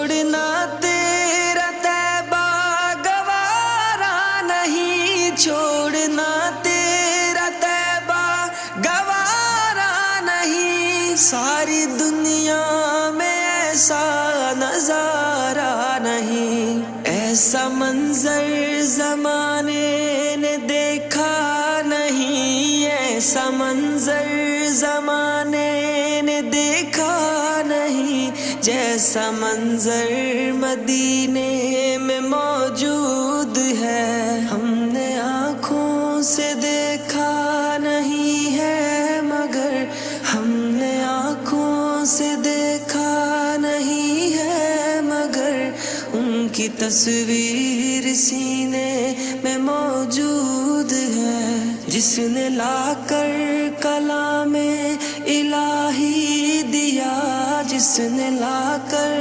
چھوڑنا تیرا طیبہ گوارا نہیں، چھوڑنا تیرا طیبہ گوارا نہیں، ساری دنیا میں ایسا نظارہ نہیں، ایسا منظر زمانے نے دیکھا نہیں، ایسا منظر زمانے نے دیکھا نہیں، جیسا منظر مدینے میں موجود ہے، ہم نے آنکھوں سے دیکھا نہیں ہے مگر، ہم نے آنکھوں سے دیکھا نہیں ہے مگر، ان کی تصویر سینے میں موجود ہے، جس نے لا کر کلام الہی دیا، جس نے لا کر